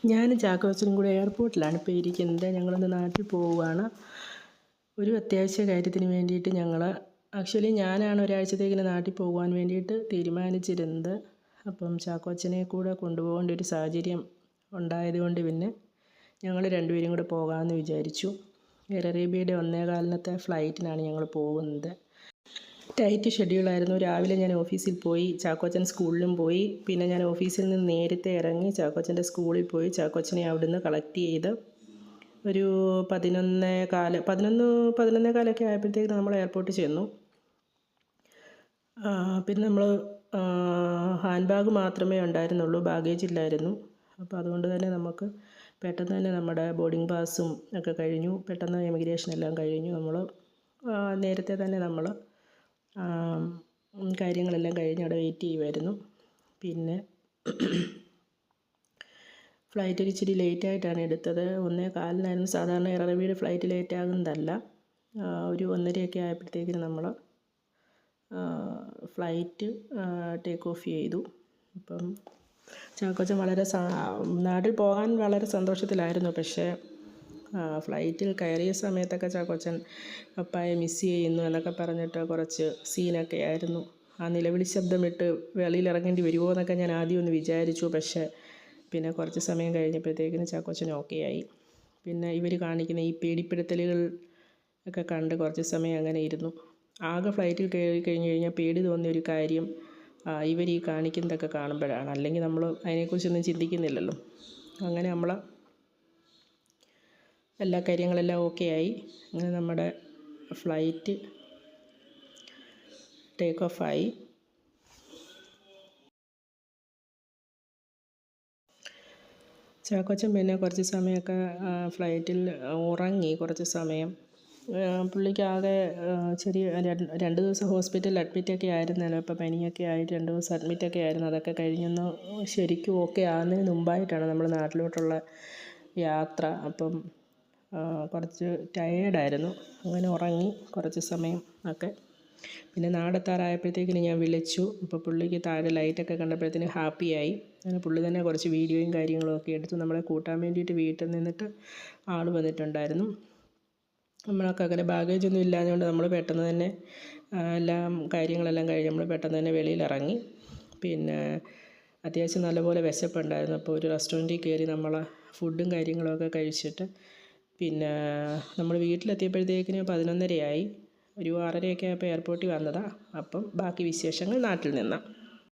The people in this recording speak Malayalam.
ഞാനും ചാക്കോച്ചനും കൂടെ എയർപോർട്ടിലാണ് ഇപ്പോൾ ഇരിക്കുന്നത്. ഞങ്ങളൊന്ന് നാട്ടിൽ പോവുകയാണ്. ഒരു അത്യാവശ്യ കാര്യത്തിന് വേണ്ടിയിട്ട് ആക്ച്വലി ഞാനാണ് ഒരാഴ്ചത്തേക്കിന് നാട്ടിൽ പോകുവാൻ വേണ്ടിയിട്ട് തീരുമാനിച്ചിരുന്നത്. അപ്പം ചാക്കോച്ചനെ കൂടെ കൊണ്ടുപോകേണ്ട ഒരു സാഹചര്യം ഉണ്ടായതുകൊണ്ട് പിന്നെ ഞങ്ങൾ രണ്ടുപേരും കൂടെ പോകാമെന്ന് വിചാരിച്ചു. എയർ അറേബ്യയുടെ 1:15 ഫ്ലൈറ്റിനാണ് ഞങ്ങൾ പോകുന്നത്. ടൈറ്റ് ഷെഡ്യൂളായിരുന്നു. രാവിലെ ഞാൻ ഓഫീസിൽ പോയി, ചാക്കോച്ചൻ സ്കൂളിലും പോയി. പിന്നെ ഞാൻ ഓഫീസിൽ നിന്ന് നേരത്തെ ഇറങ്ങി ചാക്കോച്ചൻ്റെ സ്കൂളിൽ പോയി ചാക്കോച്ചനെ അവിടുന്ന് കളക്ട് ചെയ്ത് ഒരു 11:15 ആയപ്പോഴത്തേക്ക് നമ്മൾ എയർപോർട്ടിൽ ചെന്നു. പിന്നെ നമ്മൾ ഹാൻഡ് ബാഗ് മാത്രമേ ഉണ്ടായിരുന്നുള്ളൂ, ബാഗേജ് ഇല്ലായിരുന്നു. അപ്പോൾ അതുകൊണ്ട് തന്നെ നമുക്ക് പെട്ടെന്ന് തന്നെ നമ്മുടെ ബോർഡിംഗ് പാസും ഒക്കെ കഴിഞ്ഞു. പെട്ടെന്ന് ഇമിഗ്രേഷൻ എല്ലാം കഴിഞ്ഞു. നമ്മൾ നേരത്തെ തന്നെ നമ്മൾ കാര്യങ്ങളെല്ലാം കഴിഞ്ഞ് അവിടെ വെയിറ്റ് ചെയ്യുമായിരുന്നു. പിന്നെ ഫ്ലൈറ്റ് ഇച്ചിരി ലേറ്റായിട്ടാണ് എടുത്തത്. 1:15 സാധാരണ എയർ അറേബ്യയുടെ ഫ്ലൈറ്റ് ലേറ്റ് ആകുന്നതല്ല. ഒരു 1:30 ആയപ്പോഴത്തേക്കിന് നമ്മൾ ഫ്ലൈറ്റ് ടേക്ക് ഓഫ് ചെയ്തു. അപ്പം ചാക്കോച്ചൻ നാട്ടിൽ പോകാൻ വളരെ സന്തോഷത്തിലായിരുന്നു. പക്ഷേ ഫ്ലൈറ്റിൽ കയറിയ സമയത്തൊക്കെ ചാക്കോച്ചൻ പപ്പായെ മിസ് ചെയ്യുന്നു എന്നൊക്കെ പറഞ്ഞിട്ട് കുറച്ച് സീനൊക്കെ ആയിരുന്നു. ആ നിലവിളി ശബ്ദമിട്ട് വെളിയിൽ ഇറങ്ങേണ്ടി വരുമോ എന്നൊക്കെ ഞാൻ ആദ്യം ഒന്ന് വിചാരിച്ചു. പക്ഷേ പിന്നെ കുറച്ച് സമയം കഴിഞ്ഞപ്പോഴത്തേക്കിന് ചാക്കോച്ചൻ ഓക്കെ ആയി. പിന്നെ ഇവർ കാണിക്കുന്ന ഈ പേടിപ്പെടുത്തലുകൾ ഒക്കെ കണ്ട് കുറച്ച് സമയം അങ്ങനെ ഇരുന്നു. ആകെ ഫ്ലൈറ്റിൽ കയറി കഴിഞ്ഞാൽ പേടി തോന്നിയ ഒരു കാര്യം ഇവർ ഈ കാണിക്കുന്നതൊക്കെ കാണുമ്പോഴാണ്. അല്ലെങ്കിൽ നമ്മൾ അതിനെക്കുറിച്ചൊന്നും ചിന്തിക്കുന്നില്ലല്ലോ. അങ്ങനെ നമ്മൾ എല്ലാ കാര്യങ്ങളെല്ലാം ഓക്കെ ആയി. അങ്ങനെ നമ്മുടെ ഫ്ലൈറ്റ് ടേക്ക് ഓഫായി. ചാക്കോച്ചൻ പിന്നെ കുറച്ച് സമയമൊക്കെ ഫ്ലൈറ്റിൽ ഉറങ്ങി. കുറച്ച് സമയം പുള്ളിക്കാകെ ചെറിയ 2 ദിവസം ഹോസ്പിറ്റലിൽ അഡ്മിറ്റൊക്കെ ആയിരുന്നല്ലോ. ഇപ്പോൾ പനിയൊക്കെ ആയിട്ട് 2 ദിവസം അഡ്മിറ്റൊക്കെ ആയിരുന്നു. അതൊക്കെ കഴിഞ്ഞൊന്ന് ശരിക്കും ഓക്കെ ആകുന്നതിന് മുമ്പായിട്ടാണ് നമ്മൾ നാട്ടിലോട്ടുള്ള യാത്ര. അപ്പം കുറച്ച് ടയേർഡായിരുന്നു. അങ്ങനെ ഉറങ്ങി കുറച്ച് സമയം ഒക്കെ. പിന്നെ നാടെത്താറായപ്പോഴത്തേക്കിന് ഞാൻ വിളിച്ചു. അപ്പോൾ പുള്ളിക്ക് താഴെ ലൈറ്റൊക്കെ കണ്ടപ്പോഴത്തേന് ഹാപ്പിയായി. അങ്ങനെ പുള്ളി തന്നെ കുറച്ച് വീഡിയോയും കാര്യങ്ങളും ഒക്കെ എടുത്തു നമ്മളെ കൂട്ടാൻ വേണ്ടിയിട്ട് വീട്ടിൽ നിന്നിട്ട് ആൾ വന്നിട്ടുണ്ടായിരുന്നു. നമ്മളൊക്കെ അങ്ങനെ ബാഗേജൊന്നും ഇല്ലാഞ്ഞുകൊണ്ട് നമ്മൾ പെട്ടെന്ന് തന്നെ കാര്യങ്ങളെല്ലാം കഴിഞ്ഞ് നമ്മൾ പെട്ടെന്ന് തന്നെ വെളിയിലിറങ്ങി. പിന്നെ അത്യാവശ്യം നല്ലപോലെ വിശപ്പുണ്ടായിരുന്നു. അപ്പോൾ ഒരു റെസ്റ്റോറൻറ്റിൽ കയറി നമ്മൾ ഫുഡും കാര്യങ്ങളൊക്കെ കഴിച്ചിട്ട് പിന്നെ നമ്മൾ വീട്ടിലെത്തിയപ്പോഴത്തേക്കിന് 11:30 ആയി. ഒരു 6:30 ആയപ്പോൾ എയർപോർട്ടിൽ വന്നതാണ്. അപ്പം ബാക്കി വിശേഷങ്ങൾ നാട്ടിൽ നിന്നാണ്.